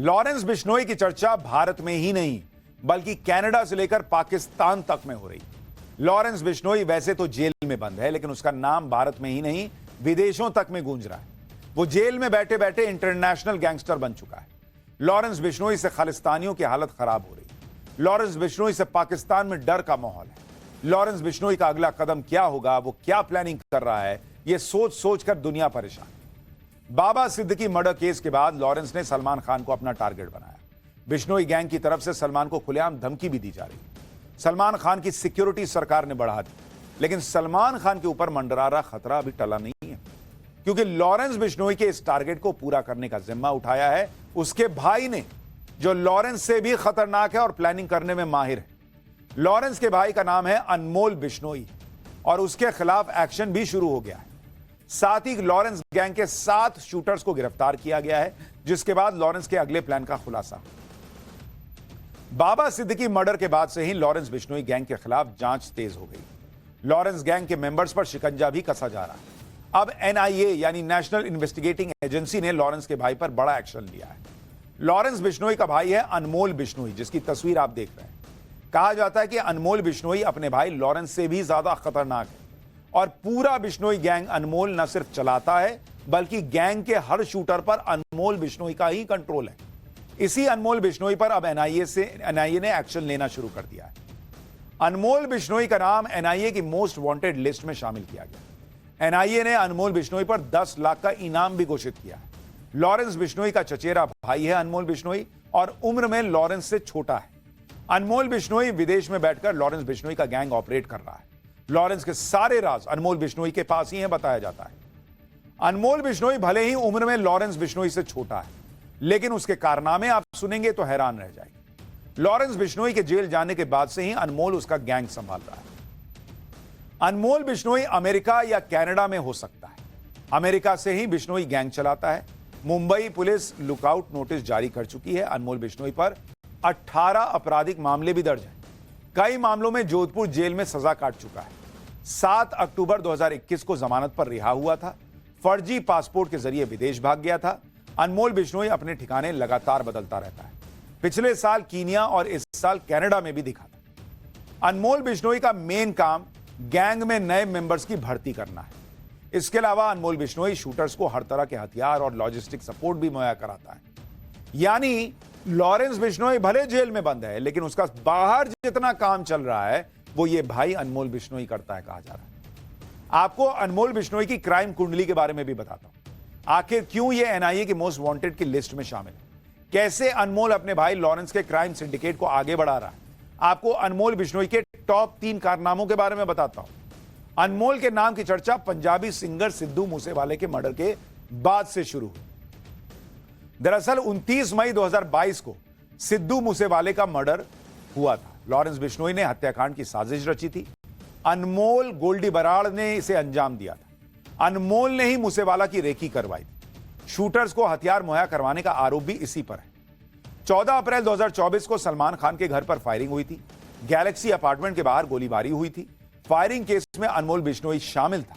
Lawrence Bishnoi की चर्चा भारत में ही नहीं बल्कि कनाडा से लेकर पाकिस्तान तक में हो रही। लॉरेंस बिश्नोई वैसे तो जेल में बंद है, लेकिन उसका नाम भारत में ही नहीं विदेशों तक में गूंज रहा है। वो जेल में बैठे बैठे इंटरनेशनल गैंगस्टर बन चुका है। लॉरेंस बिश्नोई से खालिस्तानियों की हालत खराब हो रही है। लॉरेंस बिश्नोई से पाकिस्तान में डर का माहौल है। लॉरेंस बिश्नोई का अगला कदम क्या होगा, वो क्या प्लानिंग कर रहा है, यह सोच सोच कर दुनिया परेशान है। बाबा सिद्दीकी मर्डर केस के बाद लॉरेंस ने सलमान खान को अपना टारगेट बनाया। बिश्नोई गैंग की तरफ से सलमान को खुलेआम धमकी भी दी जा रही है। सलमान खान की सिक्योरिटी सरकार ने बढ़ा दी, लेकिन सलमान खान के ऊपर मंडरा रहा खतरा अभी टला नहीं है, क्योंकि लॉरेंस बिश्नोई के इस टारगेट को पूरा करने का जिम्मा उठाया है उसके भाई ने, जो लॉरेंस से भी खतरनाक है और प्लानिंग करने में माहिर है। लॉरेंस के भाई का नाम है अनमोल बिश्नोई और उसके खिलाफ एक्शन भी शुरू हो गया है। साथ ही लॉरेंस गैंग के 7 शूटर्स को गिरफ्तार किया गया है, जिसके बाद लॉरेंस के अगले प्लान का खुलासा। बाबा सिद्दीकी मर्डर के बाद से ही लॉरेंस बिश्नोई गैंग के खिलाफ जांच तेज हो गई। लॉरेंस गैंग के मेंबर्स पर शिकंजा भी कसा जा रहा है। अब एनआईए यानी नेशनल इन्वेस्टिगेटिंग एजेंसी ने लॉरेंस के भाई पर बड़ा एक्शन लिया है। लॉरेंस बिश्नोई का भाई है अनमोल बिश्नोई, जिसकी तस्वीर आप देख रहे हैं। कहा जाता है कि अनमोल बिश्नोई अपने भाई लॉरेंस से भी ज्यादा खतरनाक है और पूरा बिश्नोई गैंग अनमोल न सिर्फ चलाता है बल्कि गैंग के हर शूटर पर अनमोल बिश्नोई का ही कंट्रोल है। इसी अनमोल बिश्नोई पर अब एनआईए ने एक्शन लेना शुरू कर दिया है। अनमोल बिश्नोई का नाम एनआईए की मोस्ट वांटेड लिस्ट में शामिल किया गया। एनआईए ने अनमोल बिश्नोई पर 10 लाख का इनाम भी घोषित किया है। लॉरेंस बिश्नोई का चचेरा भाई है अनमोल बिश्नोई और उम्र में लॉरेंस से छोटा है। अनमोल बिश्नोई विदेश में बैठकर लॉरेंस बिश्नोई का गैंग ऑपरेट कर रहा है। लॉरेंस के सारे राज अनमोल बिश्नोई के पास ही है, बताया जाता है। अनमोल बिश्नोई भले ही उम्र में लॉरेंस बिश्नोई से छोटा है, लेकिन उसके कारनामे आप सुनेंगे तो हैरान रह जाएंगे। लॉरेंस बिश्नोई के जेल जाने के बाद से ही अनमोल उसका गैंग संभाल रहा है। अनमोल बिश्नोई अमेरिका या कनाडा में हो सकता है। अमेरिका से ही बिश्नोई गैंग चलाता है। मुंबई पुलिस लुकआउट नोटिस जारी कर चुकी है। अनमोल बिश्नोई पर 18 आपराधिक मामले भी दर्ज हैं। कई मामलों में जोधपुर जेल में सजा काट चुका है। 7 अक्टूबर 2021 को जमानत पर रिहा हुआ था। फर्जी पासपोर्ट के जरिए विदेश भाग गया था। अनमोल बिश्नोई अपने ठिकाने लगातार बदलता रहता है। पिछले साल कीनिया और इस साल कनाडा में भी दिखा था। अनमोल बिश्नोई का मेन काम गैंग में नए मेंबर्स की भर्ती करना है। इसके अलावा अनमोल बिश्नोई शूटर्स को हर तरह के हथियार और लॉजिस्टिक सपोर्ट भी मुहैया कराता है। यानी लॉरेंस बिश्नोई भले जेल में बंद है, लेकिन उसका बाहर जितना काम चल रहा है वो ये भाई अनमोल बिश्नोई करता है, कहा जा रहा है। आपको अनमोल बिश्नोई की क्राइम कुंडली के बारे में भी बताता हूं। आखिर क्यों ये एनआईए की मोस्ट वांटेड की लिस्ट में शामिल है, कैसे अनमोल अपने भाई लॉरेंस के क्राइम सिंडिकेट को आगे बढ़ा रहा है। आपको अनमोल बिश्नोई के टॉप 3 कारनामों के बारे में बताता हूं। अनमोल के नाम की चर्चा पंजाबी सिंगर सिद्धू मूसेवाले के मर्डर के बाद से शुरू हुई। दरअसल 29 मई 2022 को सिद्धू मूसेवाले का मर्डर हुआ था। लॉरेंस बिश्नोई ने हत्याकांड की साजिश रची थी। अनमोल गोल्डी बराड़ ने इसे अंजाम दिया था। अनमोल ने ही मूसेवाला की रेकी करवाई थी। शूटर्स को हथियार मुहैया करवाने का आरोप भी इसी पर है। 14 अप्रैल 2024 को सलमान खान के घर पर फायरिंग हुई थी। गैलेक्सी अपार्टमेंट के बाहर गोलीबारी हुई थी। फायरिंग केस में अनमोल बिश्नोई शामिल था।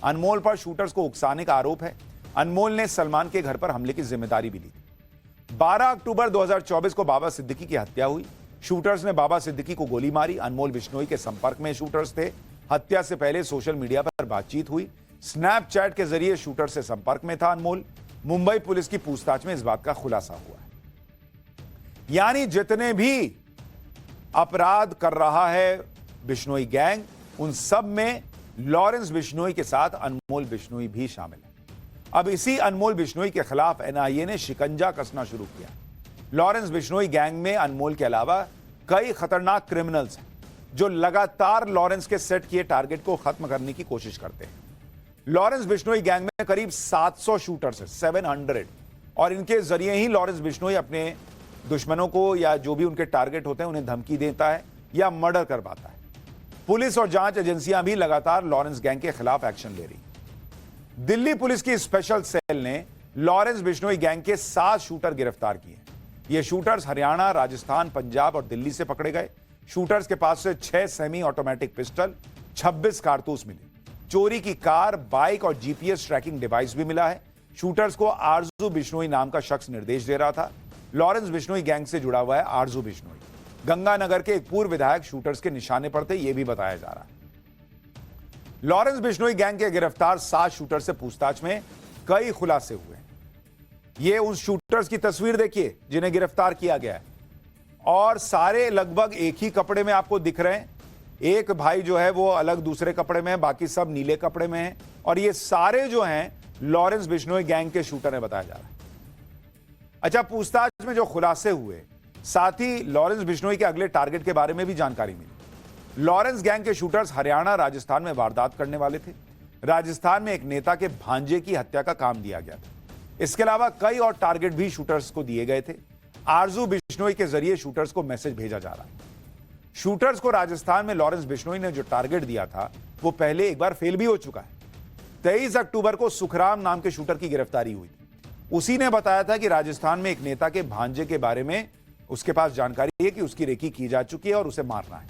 अनमोल पर शूटर्स को उकसाने का आरोप है। अनमोल ने सलमान के घर पर हमले की जिम्मेदारी भी ली थी। 12 अक्टूबर 2024 को बाबा सिद्दीकी की हत्या हुई। शूटर्स ने बाबा सिद्दीकी को गोली मारी। अनमोल बिश्नोई के संपर्क में शूटर्स थे। हत्या से पहले सोशल मीडिया पर बातचीत हुई। स्नैपचैट के जरिए शूटर से संपर्क में था अनमोल। मुंबई पुलिस की पूछताछ में इस बात का खुलासा हुआ है। यानी जितने भी अपराध कर रहा है बिश्नोई गैंग, उन सब में लॉरेंस बिश्नोई के साथ अनमोल बिश्नोई भी शामिल है। अब इसी अनमोल बिश्नोई के खिलाफ एनआईए ने शिकंजा कसना शुरू किया। लॉरेंस बिश्नोई गैंग में अनमोल के अलावा कई खतरनाक क्रिमिनल्स हैं जो लगातार लॉरेंस के सेट किए टारगेट को खत्म करने की कोशिश करते हैं। लॉरेंस बिश्नोई गैंग में करीब 700 शूटर्स हैं, 700, और इनके जरिए ही लॉरेंस बिश्नोई अपने दुश्मनों को या जो भी उनके टारगेट होते हैं उन्हें धमकी देता है या मर्डर करवाता है। पुलिस और जांच एजेंसियां भी लगातार लॉरेंस गैंग के खिलाफ एक्शन ले रही। दिल्ली पुलिस की स्पेशल सेल ने लॉरेंस बिश्नोई गैंग के 7 शूटर गिरफ्तार किए। ये शूटर्स हरियाणा, राजस्थान, पंजाब और दिल्ली से पकड़े गए। शूटर्स के पास से 6 सेमी ऑटोमेटिक पिस्टल, 26 कारतूस मिले। चोरी की कार, बाइक और जीपीएस ट्रैकिंग डिवाइस भी मिला है। शूटर्स को आरजू बिश्नोई नाम का शख्स निर्देश दे रहा था। लॉरेंस बिश्नोई गैंग से जुड़ा हुआ है आरजू बिश्नोई। गंगानगर के एक पूर्व विधायक शूटर्स के निशाने पर थे, यह भी बताया जा रहा है। लॉरेंस बिश्नोई गैंग के गिरफ्तार 7 शूटर से पूछताछ में कई खुलासे हुए। ये उन शूटर्स की तस्वीर देखिए जिन्हें गिरफ्तार किया गया है, और सारे लगभग एक ही कपड़े में आपको दिख रहे हैं। एक भाई जो है वो अलग दूसरे कपड़े में है, बाकी सब नीले कपड़े में हैं, और ये सारे जो हैं लॉरेंस बिश्नोई गैंग के शूटर है बताया जा रहा है। अच्छा, पूछताछ में जो खुलासे हुए, साथ ही लॉरेंस बिश्नोई के अगले टारगेट के बारे में भी जानकारी मिली। लॉरेंस गैंग के शूटर्स हरियाणा, राजस्थान में वारदात करने वाले थे। राजस्थान में एक नेता के भांजे की हत्या का काम दिया गया था। इसके अलावा कई और टारगेट भी शूटर्स को दिए गए थे। आरजू बिश्नोई के जरिए शूटर्स को मैसेज भेजा जा रहा है। शूटर्स को राजस्थान में लॉरेंस बिश्नोई ने जो टारगेट दिया था वो पहले एक बार फेल भी हो चुका है। 23 अक्टूबर को सुखराम नाम के शूटर की गिरफ्तारी हुई थी। उसी ने बताया था कि राजस्थान में एक नेता के भांजे के बारे में उसके पास जानकारी है कि उसकी रेकी की जा चुकी है और उसे मारना है।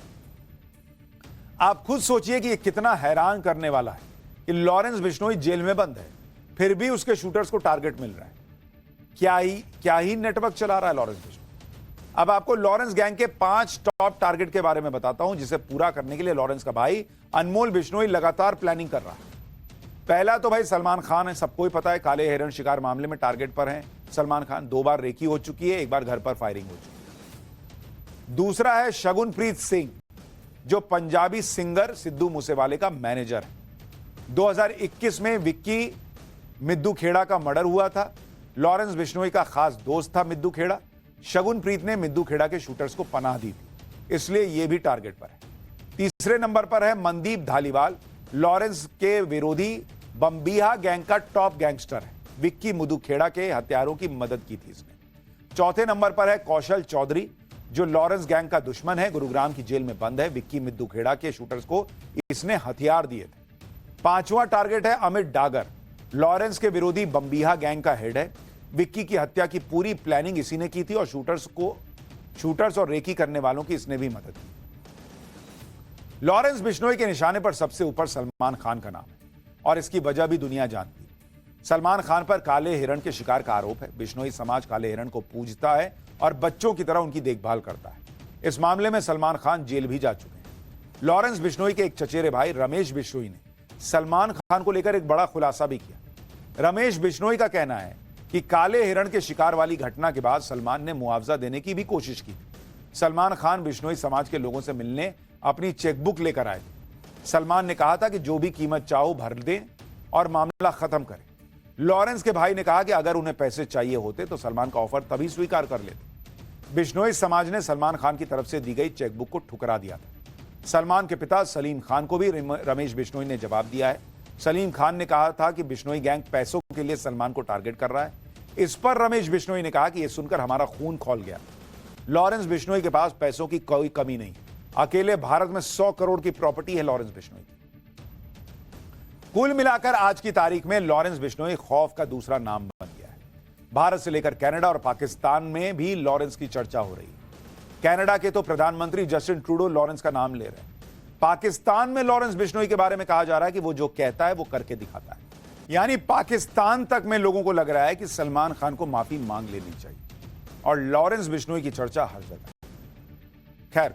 आप खुद सोचिए कि यह कितना हैरान करने वाला है कि लॉरेंस बिश्नोई जेल में बंद है, फिर भी उसके शूटर्स को टारगेट मिल रहा है। क्या ही नेटवर्क चला रहा है लॉरेंस बिश्नोई। अब आपको लॉरेंस गैंग के 5 टॉप टारगेट के बारे में बताता हूं, जिसे पूरा करने के लिए लॉरेंस का भाई अनमोल बिश्नोई लगातार प्लानिंग कर रहा है। पहला तो भाई सलमान खान है, सबको ही पता है, काले हिरण शिकार मामले में टारगेट पर हैं सलमान खान। 2 बार रेकी हो चुकी है, 1 बार घर पर फायरिंग हो चुकी है। दूसरा है शगुनप्रीत सिंह, जो पंजाबी सिंगर सिद्धू मूसेवाले का मैनेजर है। 2021 में विक्की मिद्दू खेड़ा का मर्डर हुआ था। लॉरेंस बिश्नोई का खास दोस्त था मिद्दू खेड़ा। शगुनप्रीत ने मिद्दू खेड़ा के शूटर्स को पनाह दी थी, इसलिए यह भी टारगेट पर है। तीसरे नंबर पर है मनदीप धालीवाल, लॉरेंस के विरोधी बम्बिहा गैंग का टॉप गैंगस्टर है। विक्की मिद्दू खेड़ा के हत्यारों की मदद की थी इसने। चौथे नंबर पर है कौशल चौधरी, जो लॉरेंस गैंग का दुश्मन है, गुरुग्राम की जेल में बंद है। विक्की मिद्दू खेड़ा के शूटर्स को इसने हथियार दिए थे। 5वां टारगेट है अमित डागर, लॉरेंस के विरोधी बम्बिहा गैंग का हेड है। विक्की की हत्या की पूरी प्लानिंग इसी ने की थी और शूटर्स और रेकी करने वालों की इसने भी मदद की। लॉरेंस बिश्नोई के निशाने पर सबसे ऊपर सलमान खान का नाम है, और इसकी वजह भी दुनिया जानती है। सलमान खान पर काले हिरण के शिकार का आरोप है। बिश्नोई समाज काले हिरण को पूजता है और बच्चों की तरह उनकी देखभाल करता है। इस मामले में सलमान खान जेल भी जा चुके हैं। लॉरेंस बिश्नोई के एक चचेरे भाई रमेश बिश्नोई ने सलमान खान को लेकर एक बड़ा खुलासा भी किया। रमेश बिश्नोई का कहना है कि काले हिरण के शिकार वाली घटना के बाद सलमान ने मुआवजा देने की भी कोशिश की थी। सलमान खान बिश्नोई समाज के लोगों से मिलने अपनी चेकबुक लेकर आए थे। सलमान ने कहा था कि जो भी कीमत चाहो भर दें और मामला खत्म करें। लॉरेंस के भाई ने कहा कि अगर उन्हें पैसे चाहिए होते तो सलमान का ऑफर तभी स्वीकार कर लेते। बिश्नोई समाज ने सलमान खान की तरफ से दी गई चेकबुक को ठुकरा दिया था। सलमान के पिता सलीम खान को भी रमेश बिश्नोई ने जवाब दिया है। सलीम खान ने कहा था कि बिश्नोई गैंग पैसों के लिए सलमान को टारगेट कर रहा है। इस पर रमेश बिश्नोई ने कहा कि यह सुनकर हमारा खून खौल गया। लॉरेंस बिश्नोई के पास पैसों की कोई कमी नहीं, अकेले भारत में 100 करोड़ की प्रॉपर्टी है लॉरेंस बिश्नोई की। कुल मिलाकर आज की तारीख में लॉरेंस बिश्नोई खौफ का दूसरा नाम बन गया है। भारत से लेकर कनाडा और पाकिस्तान में भी लॉरेंस की चर्चा हो रही है। कनाडा के तो प्रधानमंत्री जस्टिन ट्रूडो लॉरेंस का नाम ले रहे हैं। पाकिस्तान में लॉरेंस बिश्नोई के बारे में कहा जा रहा है कि वो जो कहता है वो करके दिखाता है। यानी पाकिस्तान तक में लोगों को लग रहा है कि सलमान खान को माफी मांग लेनी चाहिए, और लॉरेंस बिश्नोई की चर्चा हर जगह। खैर।